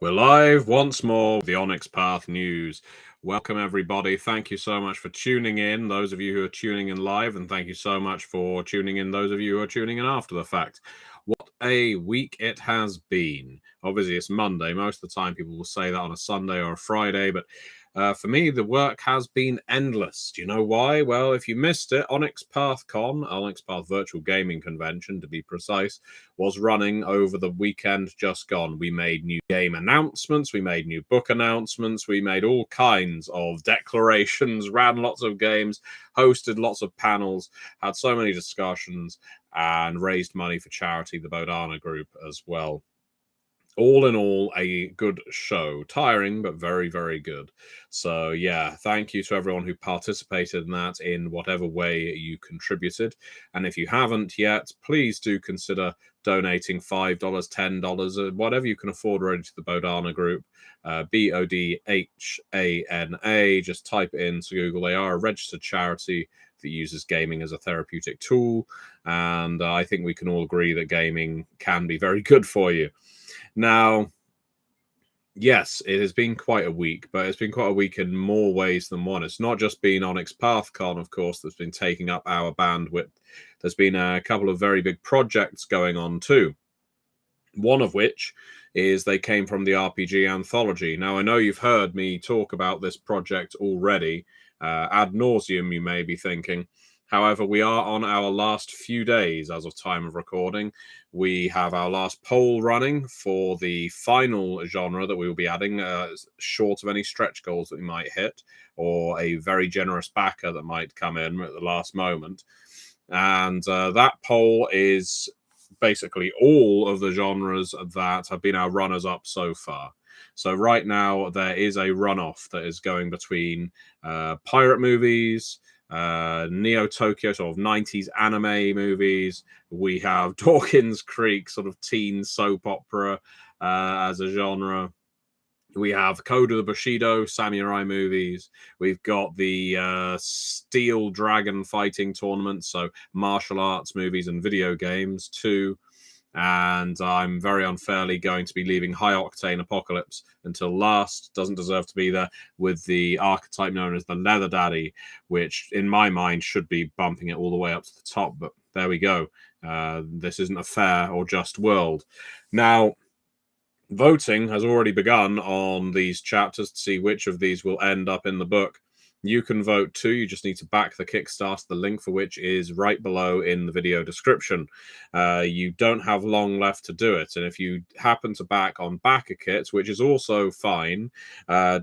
We're live once more with the Onyx Path news. Welcome, everybody. Thank you so much for tuning in, those of you who are tuning in live, and thank you so much for tuning in, those of you who are tuning in after the fact. What a week it has been. Obviously, it's Monday. Most of the time, people will say that on a Sunday or a Friday, but for me, the work has been endless. Do you know why? Well, if you missed it, Onyx Pathcon, Onyx Path Virtual Gaming Convention, to be precise, was running over the weekend just gone. We made new game announcements, we made new book announcements, we made all kinds of declarations, ran lots of games, hosted lots of panels, had so many discussions, and raised money for charity, the Bodhana Group, as well. All in all, a good show. Tiring, but very, very good. So, yeah, thank you to everyone who participated in that in whatever way you contributed. And if you haven't yet, please do consider donating $5, $10, whatever you can afford really to the Bodhana Group. BODHANA. Just type it into Google. They are a registered charity that uses gaming as a therapeutic tool. And I think we can all agree that gaming can be very good for you. Now, yes, it has been quite a week, but it's been quite a week in more ways than one. It's not just been Onyx Pathcon, of course, that's been taking up our bandwidth. There's been a couple of very big projects going on too. One of which is they came from the RPG Anthology. Now, I know you've heard me talk about this project already, ad nauseum, you may be thinking. However, we are on our last few days as of time of recording. We have our last poll running for the final genre that we will be adding, short of any stretch goals that we might hit, or a very generous backer that might come in at the last moment. And that poll is basically all of the genres that have been our runners-up so far. So right now, there is a runoff that is going between pirate movies, Neo Tokyo, sort of 90s anime movies. We have Dawkins Creek, sort of teen soap opera as a genre. We have Code of the Bushido samurai movies. We've got the Steel Dragon fighting tournament, so martial arts movies and video games too. And I'm very unfairly going to be leaving High Octane Apocalypse until last. Doesn't deserve to be there, with the archetype known as the Leather Daddy, which in my mind should be bumping it all the way up to the top. But there we go. This isn't a fair or just world. Now, voting has already begun on these chapters to see which of these will end up in the book. You can vote too. You just need to back the Kickstarter, the link for which is right below in the video description. You don't have long left to do it. And if you happen to back on BackerKit, which is also fine,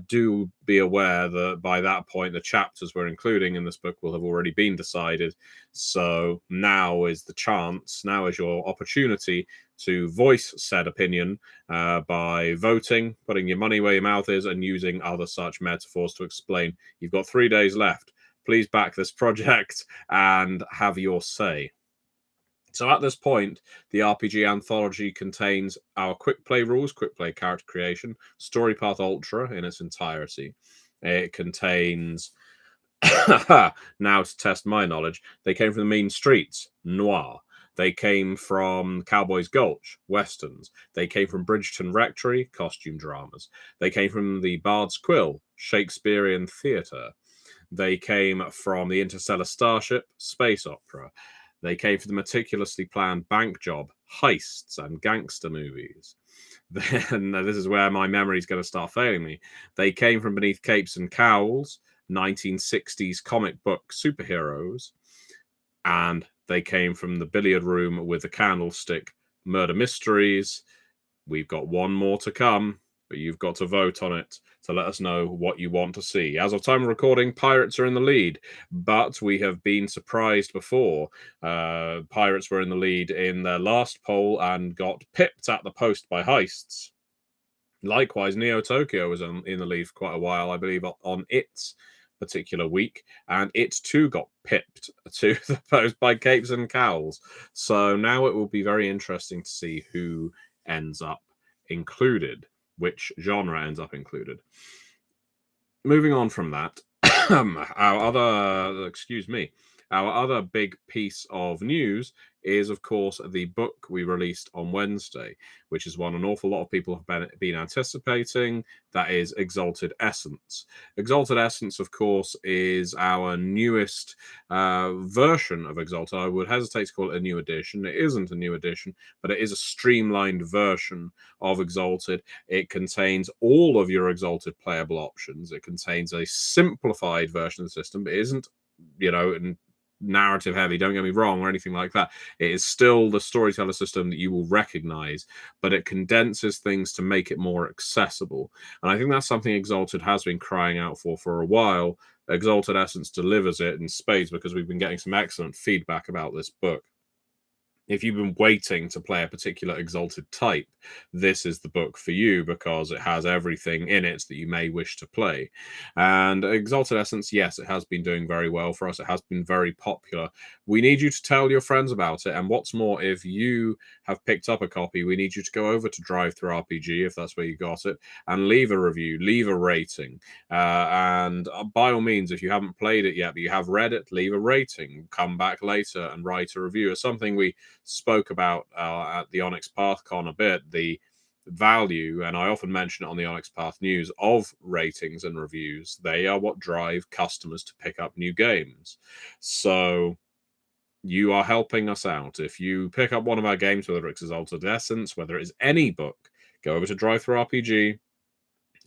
do be aware that by that point, the chapters we're including in this book will have already been decided. So now is the chance, now is your opportunity to voice said opinion by voting, putting your money where your mouth is, and using other such metaphors to explain. You've got 3 days left. Please back this project and have your say. So at this point, the RPG Anthology contains our quick play rules, quick play character creation, Story Path Ultra in its entirety. It contains, now to test my knowledge, they came from the Mean Streets, Noir. They came from Cowboys Gulch, Westerns. They came from Bridgeton Rectory, costume dramas. They came from the Bard's Quill, Shakespearean theatre. They came from the Interstellar Starship, space opera. They came from the meticulously planned bank job, heists, and gangster movies. Then this is where my memory is going to start failing me. They came from Beneath Capes and Cowls, 1960s comic book superheroes. And they came from the billiard room with the candlestick, murder mysteries. We've got one more to come, but you've got to vote on it to let us know what you want to see. As of time of recording, Pirates are in the lead, but we have been surprised before. Pirates were in the lead in their last poll and got pipped at the post by heists. Likewise, Neo Tokyo was in the lead for quite a while, I believe, on its particular week, and it too got pipped to the post by Capes and Cowls. So now it will be very interesting to see who ends up included, which genre ends up included. Moving on from that, our other big piece of news is, of course, the book we released on Wednesday, which is one an awful lot of people have been anticipating. That is Exalted Essence. Exalted Essence, of course, is our newest version of Exalted. I would hesitate to call it a new edition. It isn't a new edition, but it is a streamlined version of Exalted. It contains all of your Exalted playable options. It contains a simplified version of the system. It isn't, narrative heavy, don't get me wrong, or anything like that. It is still the storyteller system that you will recognize, but it condenses things to make it more accessible. And I think that's something Exalted has been crying out for a while. Exalted Essence delivers it in spades, because we've been getting some excellent feedback about this book. If you've been waiting to play a particular Exalted type, this is the book for you, because it has everything in it that you may wish to play. And Exalted Essence, yes, it has been doing very well for us. It has been very popular. We need you to tell your friends about it. And what's more, if you have picked up a copy, we need you to go over to Drive-Thru-RPG, if that's where you got it, and leave a review, leave a rating. And by all means, if you haven't played it yet, but you have read it, leave a rating. Come back later and write a review. It's something we spoke about at the Onyx Pathcon a bit, the value, and I often mention it on the Onyx Path News, of ratings and reviews. They are what drive customers to pick up new games. So you are helping us out. If you pick up one of our games, whether it's Exalted Essence, whether it is any book, go over to Drive-Thru-RPG,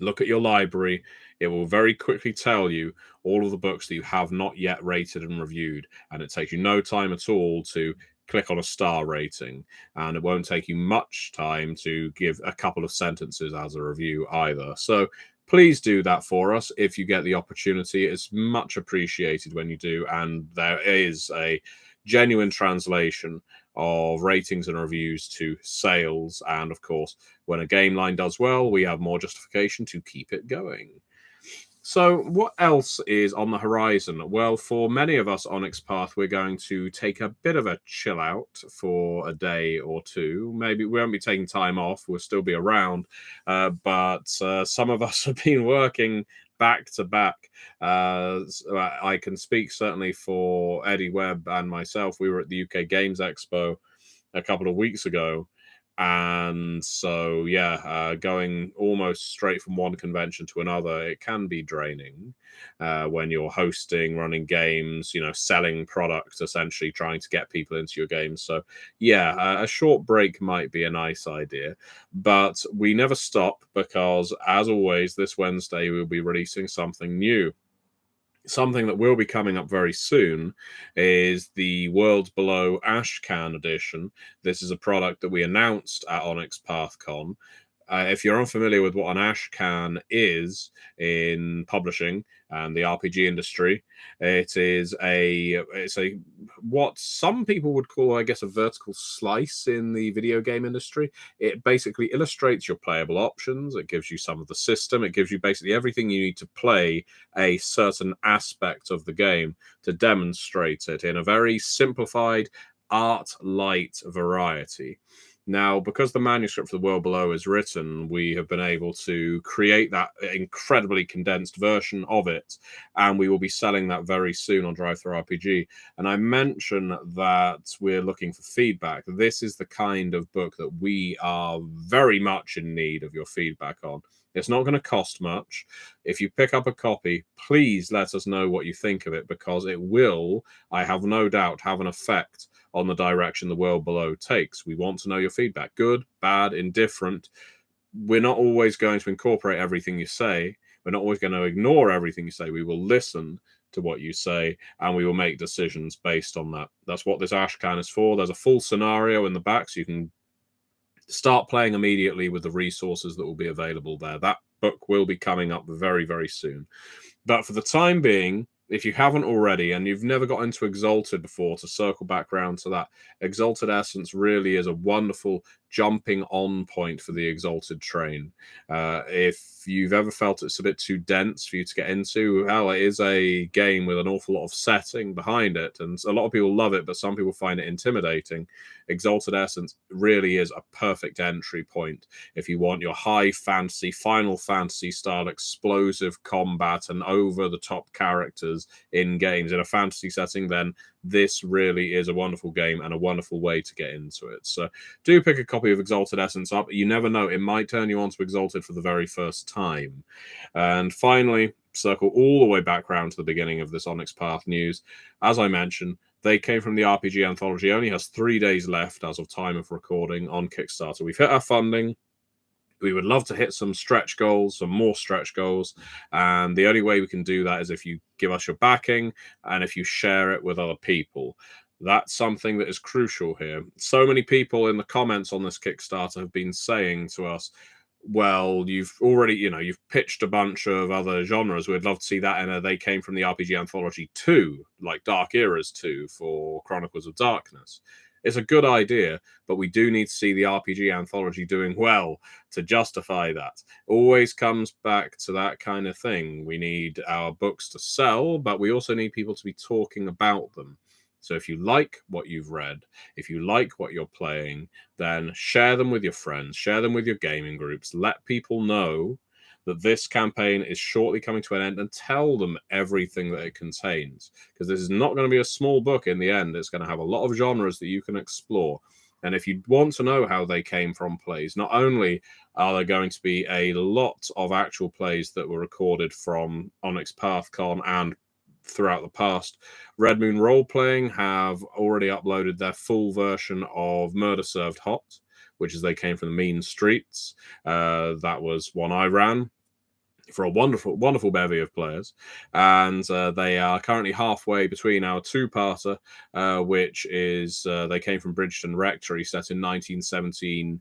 look at your library. It will very quickly tell you all of the books that you have not yet rated and reviewed, and it takes you no time at all to click on a star rating, and it won't take you much time to give a couple of sentences as a review either. So please do that for us if you get the opportunity. It's much appreciated when you do, and there is a genuine translation of ratings and reviews to sales. And of course, when a game line does well, we have more justification to keep it going. So what else is on the horizon? Well, for many of us Onyx Path, we're going to take a bit of a chill out for a day or two. Maybe we won't be taking time off. We'll still be around. But some of us have been working back to back. I can speak certainly for Eddie Webb and myself. We were at the UK Games Expo a couple of weeks ago. And so, going almost straight from one convention to another, it can be draining when you're hosting, running games, selling products, essentially trying to get people into your games. So, a short break might be a nice idea. But we never stop, because, as always, this Wednesday we'll be releasing something new. Something that will be coming up very soon is the Worlds Below Ashcan edition. This is a product that we announced at Onyx Pathcon. If you're unfamiliar with what an Ashcan is in publishing and the RPG industry, it's a what some people would call, I guess, a vertical slice in the video game industry. It basically illustrates your playable options. It gives you some of the system. It gives you basically everything you need to play a certain aspect of the game, to demonstrate it in a very simplified, art-light variety. Now, because the manuscript for The World Below is written, we have been able to create that incredibly condensed version of it, and we will be selling that very soon on Drive-Thru-RPG. And I mention that we're looking for feedback. This is the kind of book that we are very much in need of your feedback on. It's not going to cost much. If you pick up a copy, please let us know what you think of it, because it will, I have no doubt, have an effect on the direction The World Below takes. We want to know your feedback. Good, bad, indifferent. We're not always going to incorporate everything you say. We're not always going to ignore everything you say. We will listen to what you say, and we will make decisions based on that. That's what this Ashcan is for. There's a full scenario in the back, so you can start playing immediately with the resources that will be available there. That book will be coming up very, very soon. But for the time being, if you haven't already, and you've never got into Exalted before, to circle back around to that, Exalted Essence really is a wonderful jumping on point for the Exalted train. If you've ever felt it's a bit too dense for you to get into, hell, it is a game with an awful lot of setting behind it, and a lot of people love it, but some people find it intimidating. Exalted Essence really is a perfect entry point if you want your high fantasy, Final Fantasy style explosive combat and over the top characters in games in a fantasy setting. Then this really is a wonderful game and a wonderful way to get into it. So do pick a copy of Exalted Essence up. You never know, it might turn you on to Exalted for the very first time. And finally, circle all the way back around to the beginning of this Onyx Path news. As I mentioned, They Came From the RPG Anthology only has 3 days left as of time of recording on Kickstarter. We've hit our funding. We would love to hit some stretch goals, some more stretch goals. And the only way we can do that is if you give us your backing and if you share it with other people. That's something that is crucial here. So many people in the comments on this Kickstarter have been saying to us, well, you've already, you've pitched a bunch of other genres. We'd love to see that in a They Came From the RPG Anthology 2, like Dark Eras 2 for Chronicles of Darkness. It's a good idea, but we do need to see the RPG Anthology doing well to justify that. Always comes back to that kind of thing. We need our books to sell, but we also need people to be talking about them. So if you like what you've read, if you like what you're playing, then share them with your friends, share them with your gaming groups, let people know that this campaign is shortly coming to an end and tell them everything that it contains. Because this is not going to be a small book in the end. It's going to have a lot of genres that you can explore. And if you want to know how They Came From plays, not only are there going to be a lot of actual plays that were recorded from Onyx Pathcon and throughout the past, Red Moon Role Playing have already uploaded their full version of Murder Served Hot, which is They Came From the Mean Streets. That was one I ran for a wonderful, wonderful bevy of players. And they are currently halfway between our two-parter, which is They Came From Bridgeton Rectory, set in 1917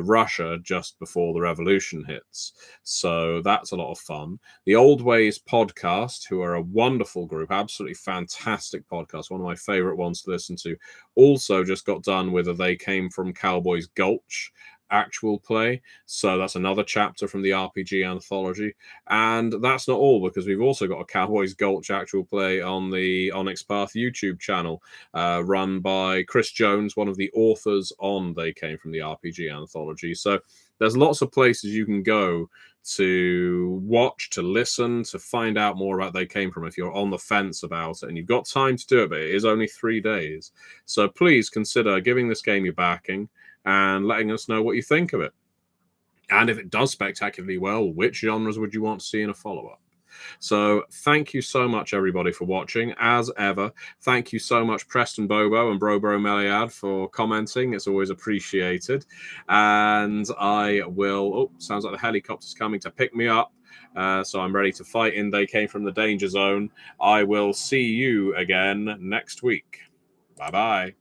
Russia, just before the revolution hits. So that's a lot of fun. The Old Ways podcast, who are a wonderful group, absolutely fantastic podcast, one of my favorite ones to listen to, also just got done with a They Came From Cowboys Gulch actual play. So that's another chapter from the RPG Anthology. And that's not all, because we've also got a Cowboys Gulch actual play on the Onyx Path YouTube channel, run by Chris Jones, one of the authors on They Came From the RPG Anthology. So there's lots of places you can go to watch, to listen, to find out more about They Came From if you're on the fence about it and you've got time to do it, but it is only 3 days. So please consider giving this game your backing and letting us know what you think of it. And if it does spectacularly well, which genres would you want to see in a follow-up? So thank you so much, everybody, for watching. As ever, thank you so much, Preston Bobo and Bro Meliad, for commenting. It's always appreciated. And I will... Oh, sounds like the helicopter's coming to pick me up. So I'm ready to fight in They Came From the Danger Zone. I will see you again next week. Bye-bye.